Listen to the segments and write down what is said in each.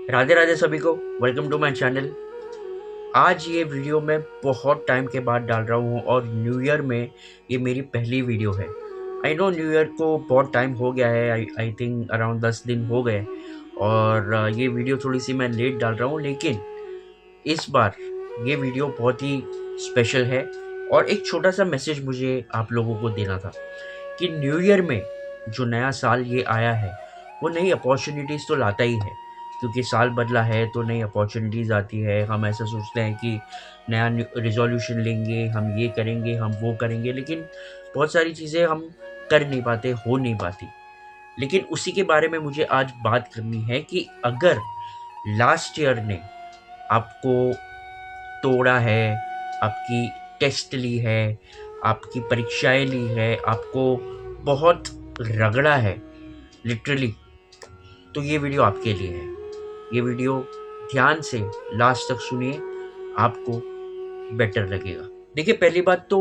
राधे राधे सभी को। Welcome to my channel. आज ये वीडियो मैं बहुत टाइम के बाद डाल रहा हूँ और न्यू ईयर में ये मेरी पहली वीडियो है। आई नो न्यू ईयर को बहुत टाइम हो गया है, आई थिंक अराउंड 10 दिन हो गए। और ये वीडियो थोड़ी सी मैं लेट डाल रहा हूँ, लेकिन इस बार ये वीडियो बहुत ही स्पेशल है। और एक छोटा सा मैसेज मुझे आप लोगों को देना था कि न्यू ईयर में जो नया साल ये आया है वो नई अपॉर्चुनिटीज़ तो लाता ही है, क्योंकि साल बदला है तो नई अपॉर्चुनिटीज़ आती है। हम ऐसा सोचते हैं कि नया रिजोल्यूशन लेंगे, हम ये करेंगे, हम वो करेंगे, लेकिन बहुत सारी चीज़ें हम कर नहीं पाते, हो नहीं पाती। लेकिन उसी के बारे में मुझे आज बात करनी है कि अगर लास्ट ईयर ने आपको तोड़ा है, आपकी टेस्ट ली है, आपकी परीक्षाएं ली है, आपको बहुत रगड़ा है लिटरली, तो ये वीडियो आपके लिए है। ये वीडियो ध्यान से लास्ट तक सुनिए, आपको बेटर लगेगा। देखिए, पहली बात तो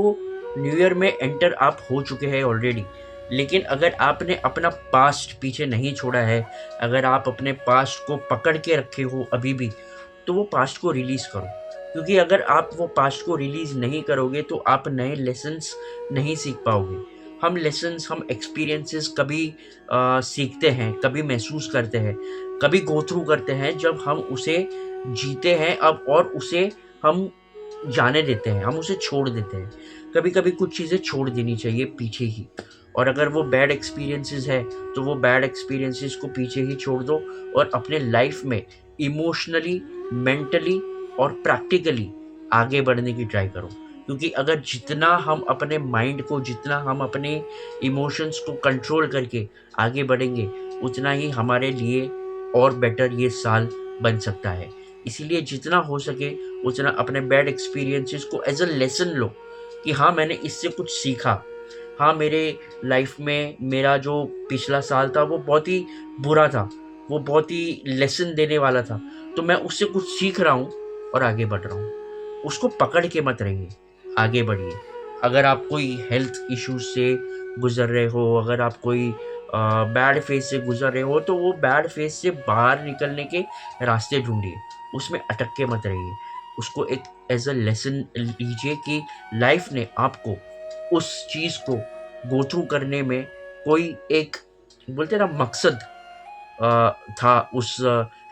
न्यू ईयर में एंटर आप हो चुके हैं ऑलरेडी, लेकिन अगर आपने अपना पास्ट पीछे नहीं छोड़ा है, अगर आप अपने पास्ट को पकड़ के रखे हो अभी भी, तो वो पास्ट को रिलीज करो। क्योंकि अगर आप वो पास्ट को रिलीज नहीं करोगे तो आप नए लेसन्स नहीं सीख पाओगे। हम लेसन्स, हम एक्सपीरियंसेस कभी सीखते हैं, कभी महसूस करते हैं, कभी गो थ्रू करते हैं जब हम उसे जीते हैं अब, और उसे हम जाने देते हैं, हम उसे छोड़ देते हैं। कभी कभी कुछ चीज़ें छोड़ देनी चाहिए पीछे ही। और अगर वो बैड एक्सपीरियंसेस है तो वो बैड एक्सपीरियंसेस को पीछे ही छोड़ दो और अपने लाइफ में इमोशनली, मेंटली और प्रैक्टिकली आगे बढ़ने की ट्राई करो। क्योंकि अगर जितना हम अपने माइंड को, जितना हम अपने इमोशंस को कंट्रोल करके आगे बढ़ेंगे, उतना ही हमारे लिए और बेटर ये साल बन सकता है। इसीलिए जितना हो सके उतना अपने बैड एक्सपीरियंसेस को एज अ लेसन लो कि हाँ, मैंने इससे कुछ सीखा। हाँ, मेरे लाइफ में मेरा जो पिछला साल था वो बहुत ही बुरा था, वो बहुत ही लेसन देने वाला था, तो मैं उससे कुछ सीख रहा हूँ और आगे बढ़ रहा हूँ। उसको पकड़ के मत रहिए, आगे बढ़िए। अगर आप कोई हेल्थ इश्यूज से गुजर रहे हो, अगर आप कोई बैड फेज से गुजर रहे हो, तो वो बैड फेज से बाहर निकलने के रास्ते ढूंढिए, उसमें अटक के मत रहिए। उसको एक एज अ लेसन लीजिए कि लाइफ ने आपको उस चीज़ को गो थ्रू करने में कोई एक, बोलते हैं ना, मकसद था उस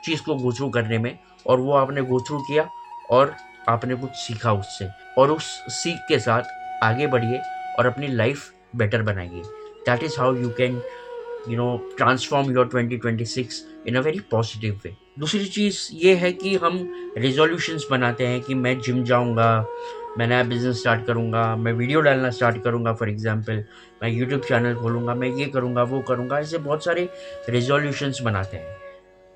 चीज़ को गो थ्रू करने में, और वो आपने गो थ्रू किया और आपने कुछ सीखा उससे, और उस सीख के साथ आगे बढ़िए और अपनी लाइफ बेटर बनाइए। That is how you can transform your 2026 in a very positive way. दूसरी चीज़ ये है कि हम रेजोल्यूशंस बनाते हैं कि मैं जिम जाऊंगा, मैं नया बिजनेस स्टार्ट करूंगा, मैं वीडियो डालना स्टार्ट करूंगा, फॉर एग्जांपल मैं यूट्यूब चैनल खोलूंगा, मैं ये करूंगा, वो करूंगा। ऐसे बहुत सारे रेजोल्यूशंस बनाते हैं।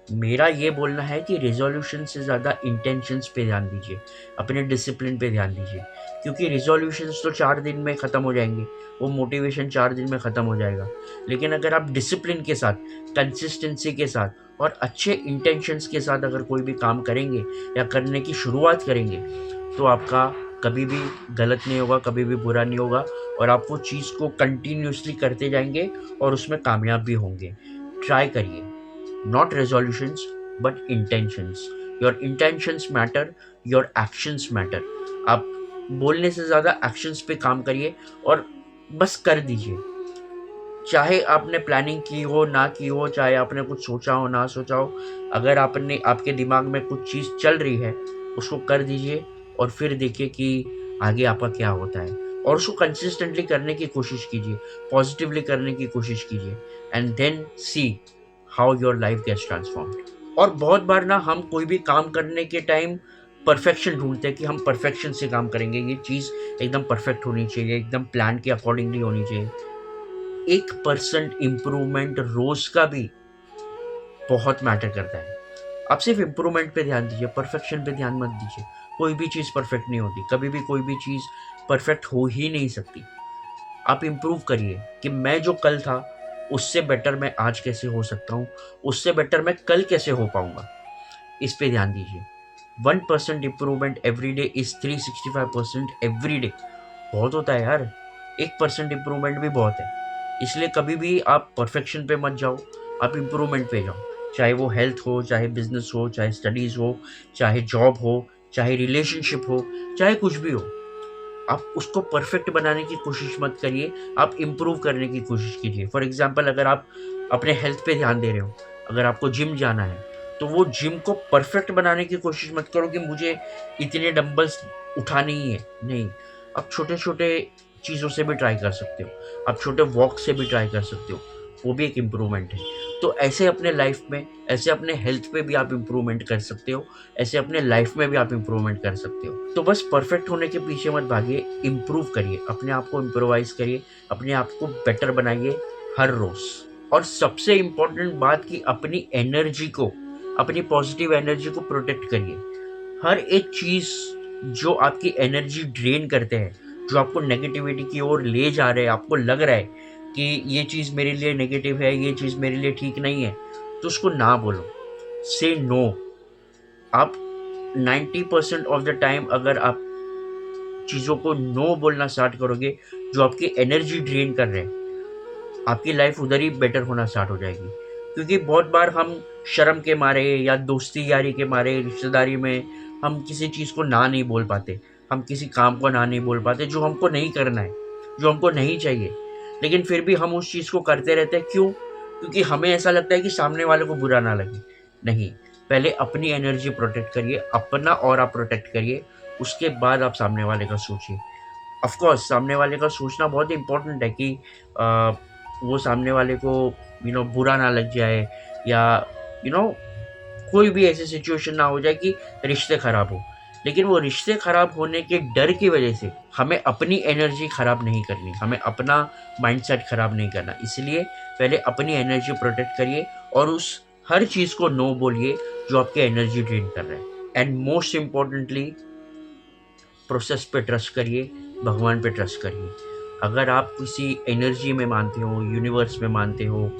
मेरा ये बोलना है कि रेजोल्यूशन से ज़्यादा इंटेंशंस पे ध्यान दीजिए, अपने डिसिप्लिन पे ध्यान दीजिए। क्योंकि रेजोल्यूशंस तो 4 दिन में ख़त्म हो जाएंगे, वो मोटिवेशन 4 दिन में ख़त्म हो जाएगा। लेकिन अगर आप डिसिप्लिन के साथ, कंसिस्टेंसी के साथ और अच्छे इंटेंशंस के साथ अगर कोई भी काम करेंगे या करने की शुरुआत करेंगे, तो आपका कभी भी गलत नहीं होगा, कभी भी बुरा नहीं होगा, और आप वो चीज़ को कंटिन्यूसली करते जाएंगे और उसमें कामयाब भी होंगे। ट्राई करिए। Not resolutions, but intentions. Your intentions matter, your actions matter. आप बोलने से ज़्यादा एक्शंस पे काम करिए और बस कर दीजिए। चाहे आपने प्लानिंग की हो, ना की हो, चाहे आपने कुछ सोचा हो, ना सोचा हो, अगर आपके दिमाग में कुछ चीज़ चल रही है, उसको कर दीजिए और फिर देखिए कि आगे आपका क्या होता है। और उसको कंसिस्टेंटली करने की कोशिश कीजिए, पॉजिटिवली करने की कोशिश कीजिए, and then see how your life gets transformed. और बहुत बार ना हम कोई भी काम करने के टाइम परफेक्शन ढूंढते हैं कि हम परफेक्शन से काम करेंगे, ये चीज़ एकदम परफेक्ट होनी चाहिए, एकदम प्लान के अकॉर्डिंगली होनी चाहिए। 1% इम्प्रूवमेंट रोज का भी बहुत मैटर करता है। आप सिर्फ इम्प्रूवमेंट पे ध्यान दीजिए, परफेक्शन पे ध्यान मत दीजिए। कोई भी चीज़ परफेक्ट नहीं होती, कभी भी कोई भी चीज़ परफेक्ट हो ही नहीं सकती। आप इम्प्रूव करिए कि मैं जो कल था उससे बेटर मैं आज कैसे हो सकता हूँ, उससे बेटर मैं कल कैसे हो पाऊंगा, इस पे ध्यान दीजिए। 1% improvement every day is 365% every day. बहुत होता है यार, 1% इम्प्रूवमेंट भी बहुत है। इसलिए कभी भी आप परफेक्शन पे मत जाओ, आप इम्प्रूवमेंट पे जाओ। चाहे वो हेल्थ हो, चाहे बिजनेस हो, चाहे स्टडीज़ हो, चाहे जॉब हो, चाहे रिलेशनशिप हो, चाहे कुछ भी हो। आप उसको परफेक्ट बनाने की कोशिश मत करिए, आप इम्प्रूव करने की कोशिश कीजिए। फॉर एग्ज़ाम्पल, अगर आप अपने हेल्थ पे ध्यान दे रहे हो, अगर आपको जिम जाना है, तो वो जिम को परफेक्ट बनाने की कोशिश मत करो कि मुझे इतने डंबल्स उठाने ही है। नहीं, आप छोटे-छोटे चीज़ों से भी ट्राई कर सकते हो। आप छोटे वॉक से भी ट्राई कर सकते हो, वो भी एक इम्प्रूवमेंट है। तो ऐसे अपने लाइफ़ में, ऐसे अपने हेल्थ पे भी आप इम्प्रूवमेंट कर सकते हो, ऐसे अपने लाइफ़ में भी आप इम्प्रूवमेंट कर सकते हो। तो बस परफेक्ट होने के पीछे मत भागिए, इम्प्रूव करिए, अपने आप को इम्प्रोवाइज़ करिए, अपने आप को बेटर बनाइए हर रोज़। और सबसे इम्पोर्टेंट बात कि अपनी एनर्जी को, अपनी पॉजिटिव एनर्जी को प्रोटेक्ट करिए। हर एक चीज़ जो आपकी एनर्जी ड्रेन करते हैं, जो आपको नेगेटिविटी की ओर ले जा रहे हैं, आपको लग रहा है कि ये चीज़ मेरे लिए नेगेटिव है, ये चीज़ मेरे लिए ठीक नहीं है, तो उसको ना बोलो। से नो। आप 90% ऑफ द टाइम अगर आप चीज़ों को नो बोलना स्टार्ट करोगे, जो आपकी एनर्जी ड्रेन कर रहे हैं, आपकी लाइफ उधर ही बेटर होना स्टार्ट हो जाएगी। क्योंकि बहुत बार हम शर्म के मारे या दोस्ती यारी के मारे, रिश्तेदारी में हम किसी चीज़ को ना नहीं बोल पाते, हम किसी काम को ना नहीं बोल पाते जो हमको नहीं करना है, जो हमको नहीं चाहिए, लेकिन फिर भी हम उस चीज़ को करते रहते हैं। क्यों? क्योंकि हमें ऐसा लगता है कि सामने वाले को बुरा ना लगे। नहीं, पहले अपनी एनर्जी प्रोटेक्ट करिए, अपना ऑरा प्रोटेक्ट करिए, उसके बाद आप सामने वाले का सोचिए। ऑफ कोर्स सामने वाले का सोचना बहुत इम्पोर्टेंट है कि अ, वो सामने वाले को बुरा ना लग जाए, या यू नो कोई भी ऐसी सिचुएशन ना हो जाए कि रिश्ते खराब हो। लेकिन वो रिश्ते खराब होने के डर की वजह से हमें अपनी एनर्जी खराब नहीं करनी, हमें अपना माइंडसेट खराब नहीं करना। इसलिए पहले अपनी एनर्जी प्रोटेक्ट करिए और उस हर चीज़ को नो बोलिए जो आपकी एनर्जी ड्रेन कर रहा है। एंड मोस्ट इम्पोर्टेंटली, प्रोसेस पे ट्रस्ट करिए, भगवान पे ट्रस्ट करिए। अगर आप किसी एनर्जी में मानते हो, यूनिवर्स में मानते हो,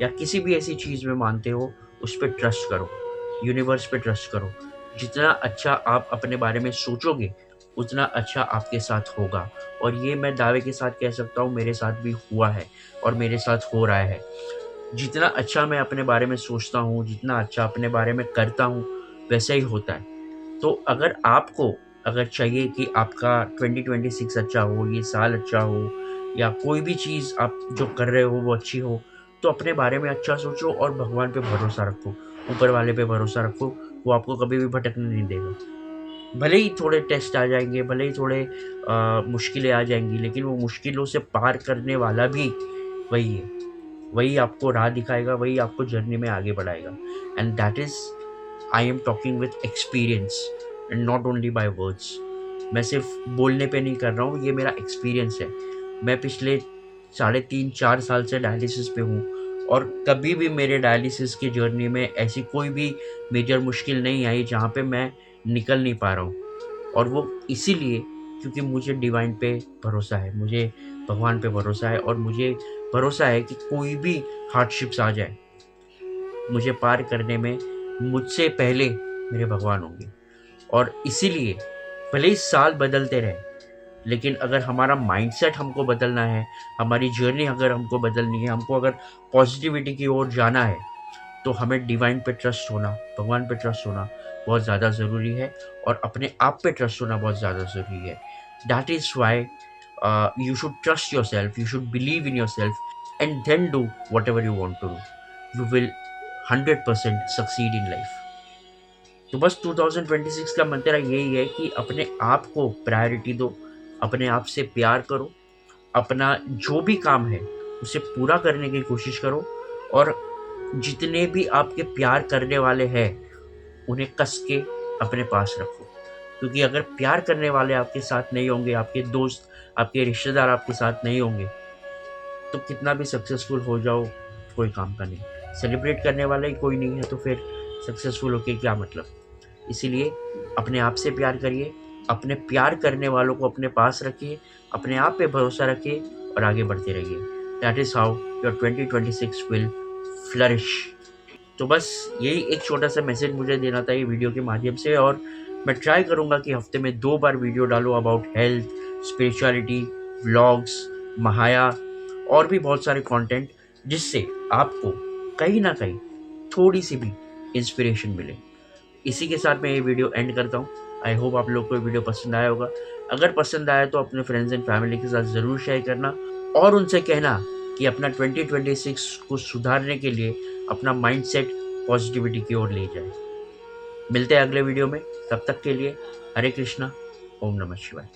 या किसी भी ऐसी चीज़ में मानते हो, उस पे ट्रस्ट करो, यूनिवर्स पे ट्रस्ट करो। जितना अच्छा आप अपने बारे में सोचोगे, उतना अच्छा आपके साथ होगा। और ये मैं दावे के साथ कह सकता हूँ, मेरे साथ भी हुआ है और मेरे साथ हो रहा है। जितना अच्छा मैं अपने बारे में सोचता हूँ, जितना अच्छा अपने बारे में करता हूँ, वैसा ही होता है। तो अगर आपको अगर चाहिए कि आपका 2026 अच्छा हो, ये साल अच्छा हो, या कोई भी चीज़ आप जो कर रहे हो वो अच्छी हो, तो अपने बारे में अच्छा सोचो और भगवान पे भरोसा रखो, ऊपर वाले पे भरोसा रखो, वो आपको कभी भी भटकने नहीं देगा। भले ही थोड़े टेस्ट आ जाएँगे, भले ही थोड़े मुश्किलें आ जाएँगी, लेकिन वो मुश्किलों से पार करने वाला भी वही है। वही आपको राह दिखाएगा, वही आपको जर्नी में आगे बढ़ाएगा। And that is, I am talking with experience and not only by words. मैं सिर्फ बोलने पे नहीं कर रहा हूँ, ये मेरा एक्सपीरियंस है। मैं पिछले साढ़े 3-4 साल से डायलिसिस पे हूँ, और कभी भी मेरे डायलिसिस की जर्नी में ऐसी कोई भी मेजर मुश्किल नहीं आई जहाँ पे मैं निकल नहीं पा रहा हूँ। और वो इसीलिए क्योंकि मुझे डिवाइन पे भरोसा है, मुझे भगवान पे भरोसा है, और मुझे भरोसा है कि कोई भी हार्डशिप्स आ जाए, मुझे पार करने में मुझसे पहले मेरे भगवान होंगे। और इसीलिए भले ही साल बदलते रहे, लेकिन अगर हमारा माइंडसेट हमको बदलना है, हमारी जर्नी अगर हमको बदलनी है, हमको अगर पॉजिटिविटी की ओर जाना है, तो हमें डिवाइन पे ट्रस्ट होना, भगवान पे ट्रस्ट होना बहुत ज़्यादा ज़रूरी है, और अपने आप पे ट्रस्ट होना बहुत ज़्यादा ज़रूरी है। That is why you should trust yourself, you should believe in yourself, and then do whatever you want to do. You will 100% succeed in life. तो बस 2026 का मंत्र यही है कि अपने आप को प्रायोरिटी दो, अपने आप से प्यार करो, अपना जो भी काम है उसे पूरा करने की कोशिश करो, और जितने भी आपके प्यार करने वाले हैं उन्हें कस के अपने पास रखो। क्योंकि अगर प्यार करने वाले आपके साथ नहीं होंगे, आपके दोस्त, आपके रिश्तेदार आपके साथ नहीं होंगे, तो कितना भी सक्सेसफुल हो जाओ, कोई काम का नहीं। सेलिब्रेट करने वाला ही कोई नहीं है, तो फिर सक्सेसफुल होके क्या मतलब। इसीलिए अपने आप से प्यार करिए, अपने प्यार करने वालों को अपने पास रखिए, अपने आप पे भरोसा रखिए और आगे बढ़ते रहिए। That is how your 2026 will flourish. तो बस यही एक छोटा-सा मैसेज मुझे देना था ये वीडियो के माध्यम से, और मैं ट्राई करूँगा कि हफ़्ते में 2 बार वीडियो डालूँ अबाउट हेल्थ, स्पिरिचुअलिटी, व्लॉग्स, महाया और भी बहुत सारे कंटेंट, जिससे आपको कहीं न कहीं थोड़ी सी भी इंस्पिरेशन मिले। इसी के साथ मैं ये वीडियो एंड करता हूँ। आई होप आप लोग को ये वीडियो पसंद आया होगा। अगर पसंद आया तो अपने फ्रेंड्स एंड फैमिली के साथ ज़रूर शेयर करना और उनसे कहना कि अपना 2026 को सुधारने के लिए अपना माइंडसेट पॉजिटिविटी की ओर ले जाए। मिलते हैं अगले वीडियो में, तब तक के लिए हरे कृष्णा, ओम नमः शिवाय।